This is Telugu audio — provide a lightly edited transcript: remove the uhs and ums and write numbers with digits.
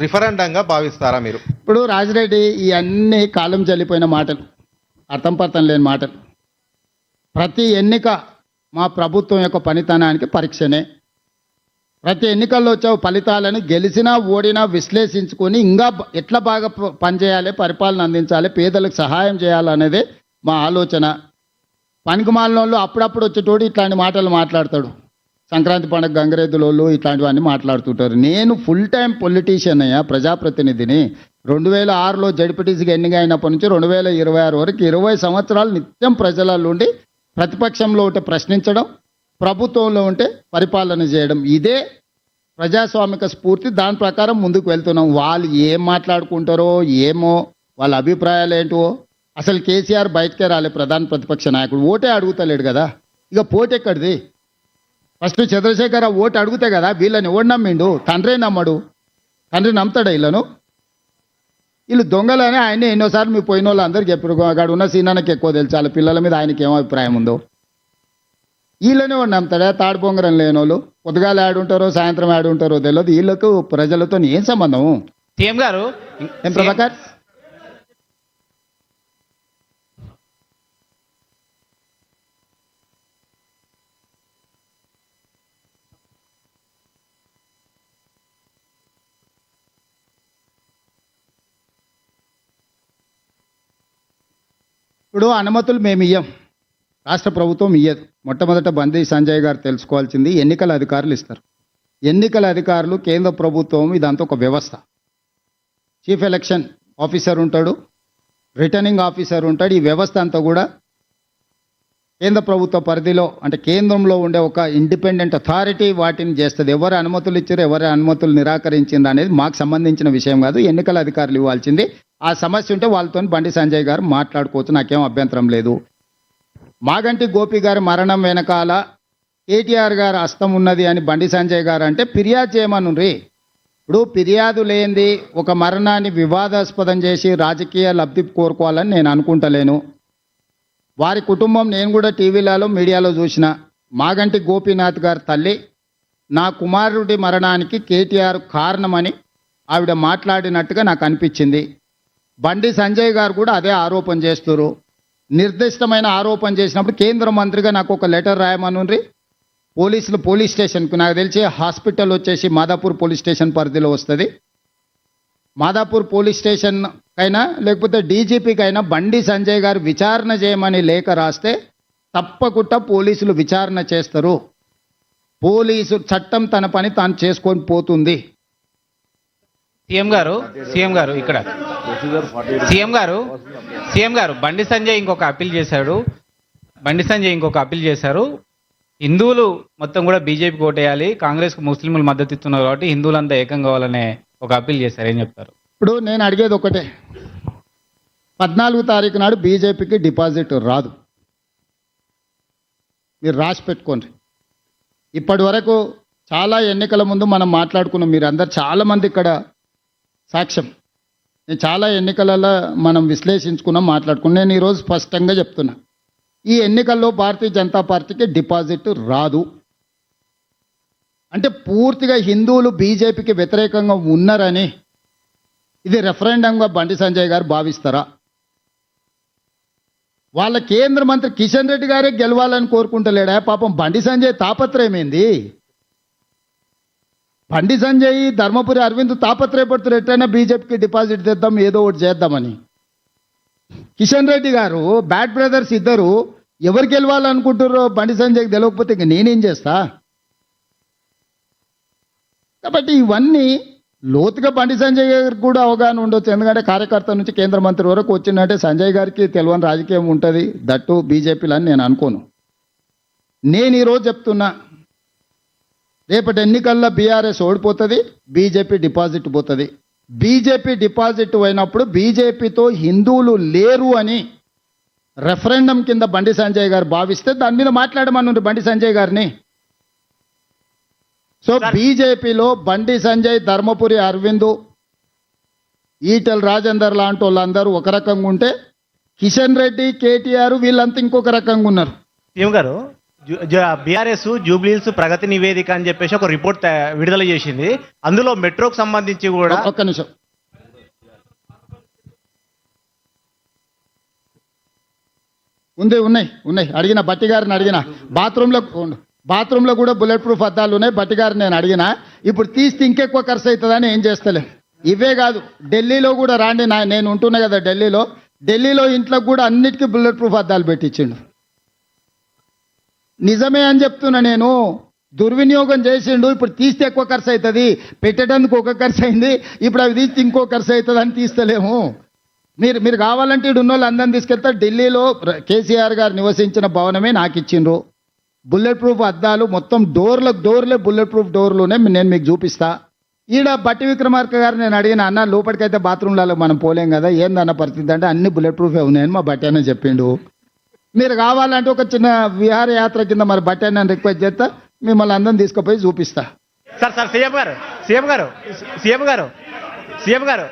రిఫరెండంగా భావిస్తారా మీరు? ఇప్పుడు రాజిరెడ్డి ఇవన్నీ కాలం చెల్లిపోయిన మాటలు, అర్థం పర్థం లేని మాటలు. ప్రతి ఎన్నిక మా ప్రభుత్వం యొక్క పనితనానికి పరీక్షనే. ప్రతి ఎన్నికల్లో వచ్చే ఫలితాలను గెలిచినా ఓడినా విశ్లేషించుకొని ఇంకా ఎట్లా బాగా పనిచేయాలి, పరిపాలన అందించాలి, పేదలకు సహాయం చేయాలనేదే మా ఆలోచన. పనికిమాలినోళ్ళు అప్పుడప్పుడు వచ్చేటోడు ఇట్లాంటి మాటలు మాట్లాడతాడు. సంక్రాంతి పండుగ గంగరెద్దులోళ్ళు ఇట్లాంటివన్నీ మాట్లాడుతుంటారు. నేను ఫుల్ టైం పొలిటీషియన్ అయ్యా, ప్రజాప్రతినిధిని. 2006లో జడ్పీటీసీగా ఎన్నిక అయినప్పటి నుంచి 2026 వరకు 20 సంవత్సరాలు నిత్యం ప్రజలలో ఉండి ప్రతిపక్షంలో ఉంటే ప్రశ్నించడం, ప్రభుత్వంలో ఉంటే పరిపాలన చేయడం. ఇదే ప్రజాస్వామిక స్ఫూర్తి. దాని ప్రకారం ముందుకు వెళ్తున్నాం. వాళ్ళు ఏం మాట్లాడుకుంటారో ఏమో, వాళ్ళ అభిప్రాయాలు ఏంటో. అసలు కేసీఆర్ బయటకే రాలే, ప్రధాన ప్రతిపక్ష నాయకుడు. ఓటే అడుగుతలేడు కదా, ఇక పోటెక్కడిది? ఫస్ట్ చంద్రశేఖర్ ఓటు అడుగుతే కదా వీళ్ళని ఎవడు నమ్మిండు? తండ్రే నమ్మడు. తండ్రి నమ్ముతాడా వీళ్ళను? వీళ్ళు దొంగలని ఆయనే ఎన్నోసార్లు మీ పోయిన వాళ్ళు అందరికీ చెప్పారు. అక్కడ ఉన్న సీనానికి ఎక్కువ తెలుసు వాళ్ళ పిల్లల మీద ఆయనకి ఏమో అభిప్రాయం ఉందో. వీళ్ళనే వాడు నమ్ముతాడా? తాడు పొంగరం లేనోళ్ళు పొద్దుగాలు ఆడుంటారో సాయంత్రం ఆడుంటారో తెలియదు. వీళ్ళకు ప్రజలతో ఏం సంబంధం? సీఎం గారు ఏం ప్రభాకర్? ఇప్పుడు అనుమతులు మేము ఇయ్యం, రాష్ట్ర ప్రభుత్వం ఇయ్యదు. మొట్టమొదట బండి సంజయ్ గారు తెలుసుకోవాల్సింది, ఎన్నికల అధికారులు ఇస్తారు. ఎన్నికల అధికారులు కేంద్ర ప్రభుత్వం, ఇదంతా ఒక వ్యవస్థ. చీఫ్ ఎలక్షన్ ఆఫీసర్ ఉంటాడు, రిటర్నింగ్ ఆఫీసర్ ఉంటాడు. ఈ వ్యవస్థ అంతా కూడా కేంద్ర ప్రభుత్వ పరిధిలో, అంటే కేంద్రంలో ఉండే ఒక ఇండిపెండెంట్ అథారిటీ వాటిని చేస్తుంది. ఎవరు అనుమతులు ఇచ్చారు, ఎవరి అనుమతులు నిరాకరించింది అనేది మాకు సంబంధించిన విషయం కాదు. ఎన్నికల అధికారులు ఇవ్వాల్సింది. ఆ సమస్య ఉంటే వాళ్ళతో బండి సంజయ్ గారు మాట్లాడుకోవచ్చు, నాకేం అభ్యంతరం లేదు. మాగంటి గోపి గారి మరణం వెనకాల కేటీఆర్ గారు హస్తం ఉన్నది అని బండి సంజయ్ గారు అంటే ఫిర్యాదు చేయమనుండ్రి. ఇప్పుడు ఫిర్యాదు లేనిది ఒక మరణాన్ని వివాదాస్పదం చేసి రాజకీయ లబ్ధి కోరుకోవాలని నేను అనుకుంటలేను. వారి కుటుంబం నేను కూడా టీవీలలో మీడియాలో చూసిన. మాగంటి గోపీనాథ్ గారి తల్లి, నా కుమారుడి మరణానికి కేటీఆర్ కారణమని ఆవిడ మాట్లాడినట్టుగా నాకు అనిపించింది. బండి సంజయ్ గారు కూడా అదే ఆరోపణ చేస్తున్నారు. నిర్దిష్టమైన ఆరోపణ చేసినప్పుడు కేంద్ర మంత్రిగా నాకు ఒక లెటర్ రాయమనుండ్రి. పోలీసులు పోలీస్ స్టేషన్కు, నాకు తెలిసి హాస్పిటల్ వచ్చేసి మాదాపూర్ పోలీస్ స్టేషన్ పరిధిలో వస్తుంది. మాదాపూర్ పోలీస్ స్టేషన్ కైనా లేకపోతే డీజీపీకైనా బండి సంజయ్ గారు విచారణ చేయమని లేఖ రాస్తే తప్పకుండా పోలీసులు విచారణ చేస్తారు. పోలీసు చట్టం తన పని తాను చేసుకొని పోతుంది. సీఎం గారు ఇక్కడ సీఎం గారు బండి సంజయ్ ఇంకొక అప్పీల్ చేశారు. హిందువులు మొత్తం కూడా బీజేపీకి ఓటేయాలి, కాంగ్రెస్కు ముస్లింలు మద్దతు ఇస్తున్నారు కాబట్టి హిందువులంతా ఏకం కావాలనే ఒక అప్పీల్ చేశారు. ఏం చెప్తారు? ఇప్పుడు నేను అడిగేది ఒకటే, 14 తారీఖు నాడు బీజేపీకి డిపాజిట్ రాదు. మీరు రాసి పెట్టుకోండి. ఇప్పటి వరకు చాలా ఎన్నికల ముందు మనం మాట్లాడుకున్నాం, మీరు అందరు చాలామంది ఇక్కడ సాక్ష్యం. నేను చాలా ఎన్నికలలో మనం విశ్లేషించుకున్నాం, మాట్లాడుకున్నాం. నేను ఈరోజు స్పష్టంగా చెప్తున్నా, ఈ ఎన్నికల్లో భారతీయ జనతా పార్టీకి డిపాజిట్ రాదు. అంటే పూర్తిగా హిందువులు బీజేపీకి వ్యతిరేకంగా ఉన్నారని ఇది రెఫరెండంగా బండి సంజయ్ గారు భావిస్తారా? వాళ్ళ కేంద్ర మంత్రి కిషన్ రెడ్డి గారే గెలవాలని కోరుకుంటలేడా? పాపం బండి సంజయ్ తాపత్రయమేంది? బండి సంజయ్, ధర్మపురి అరవింద్ తాపత్రయపడుతున్నారు ఎట్లయినా బీజేపీకి డిపాజిట్ తెద్దాం, ఏదో ఒకటి చేద్దామని. కిషన్ రెడ్డి గారు, బ్యాడ్ బ్రదర్స్ ఇద్దరు ఎవరు గెలవాలనుకుంటారో బండి సంజయ్కి తెలియకపోతే ఇంక నేనేం చేస్తా? కాబట్టి ఇవన్నీ లోతుగా బండి సంజయ్ గారికి కూడా అవగాహన ఉండొచ్చు. ఎందుకంటే కార్యకర్త నుంచి కేంద్ర మంత్రి వరకు వచ్చిందంటే సంజయ్ గారికి తెలియని రాజకీయం ఉంటుంది, దట్టు బీజేపీలో అని నేను అనుకోను. నేను ఈరోజు చెప్తున్నా, రేపటి ఎన్నికల్లో బీఆర్ఎస్ ఓడిపోతుంది, బీజేపీ డిపాజిట్ పోతుంది. బీజేపీ డిపాజిట్ అయినప్పుడు బీజేపీతో హిందువులు లేరు అని రెఫరెండం కింద బండి సంజయ్ గారు భావిస్తే దాని మీద మాట్లాడమన్నారు బండి సంజయ్ గారిని. సో బీజేపీలో బండి సంజయ్, ధర్మపురి అరవింద్, ఈటెల్ రాజేందర్ లాంటి వాళ్ళందరూ ఒక రకంగా ఉంటే కిషన్ రెడ్డి, కేటీఆర్ వీళ్ళంతా ఇంకొక రకంగా ఉన్నారు. సీఎం గారు, బీఆర్ఎస్ జూబ్లీహిల్స్ ప్రగతి నివేదిక అని చెప్పేసి ఒక రిపోర్ట్ విడుదల చేసింది. అందులో మెట్రోకు సంబంధించి కూడా ఒక్క నిమిషం. ఉన్నాయి అడిగిన బట్టి గారిని అడిగిన బాత్రూంలో కూడా బుల్లెట్ ప్రూఫ్ అద్దాలు ఉన్నాయి. బట్టి గారిని నేను అడిగిన. ఇప్పుడు తీస్తే ఇంకెక్కువ ఖర్చు అవుతుందని ఏం చేస్తలేం. ఇవే కాదు, ఢిల్లీలో కూడా రాండి, నేను ఉంటున్నా కదా ఢిల్లీలో ఇంట్లో కూడా అన్నిటికీ బుల్లెట్ ప్రూఫ్ అద్దాలు పెట్టించిండు. నిజమే అని చెప్తున్నా నేను. దుర్వినియోగం చేసిండు. ఇప్పుడు తీస్తే ఎక్కువ ఖర్చు అవుతుంది, పెట్టడానికి ఒక ఖర్చు అయింది, ఇప్పుడు అవి తీస్తే ఇంకో ఖర్చు అవుతుంది అని తీస్తలేము. మీరు కావాలంటే ఇటు ఉన్న వాళ్ళు అందరిని తీసుకెళ్తా. ఢిల్లీలో కేసీఆర్ గారు నివసించిన భవనమే నాకు ఇచ్చిండ్రు. బుల్లెట్ ప్రూఫ్ అద్దాలు మొత్తం డోర్లే బుల్లెట్ ప్రూఫ్ డోర్లునే నేను మీకు చూపిస్తా. ఈడ బట్టి విక్రమార్క గారు నేను అడిగిన, అన్న లోపలికైతే బాత్రూంలలో మనం పోలేం కదా, ఏందన్న పరిస్థితి అంటే అన్ని బుల్లెట్ ప్రూఫే ఉన్నాయని మా బట్టి అన్న చెప్పిండు. మీరు కావాలంటే ఒక చిన్న విహారయాత్ర కింద మరి బట్టి అన్న రిక్వెస్ట్ చేస్తా, మిమ్మల్ని అందరిని తీసుకుపోయి చూపిస్తా. సార్ సీఎం గారు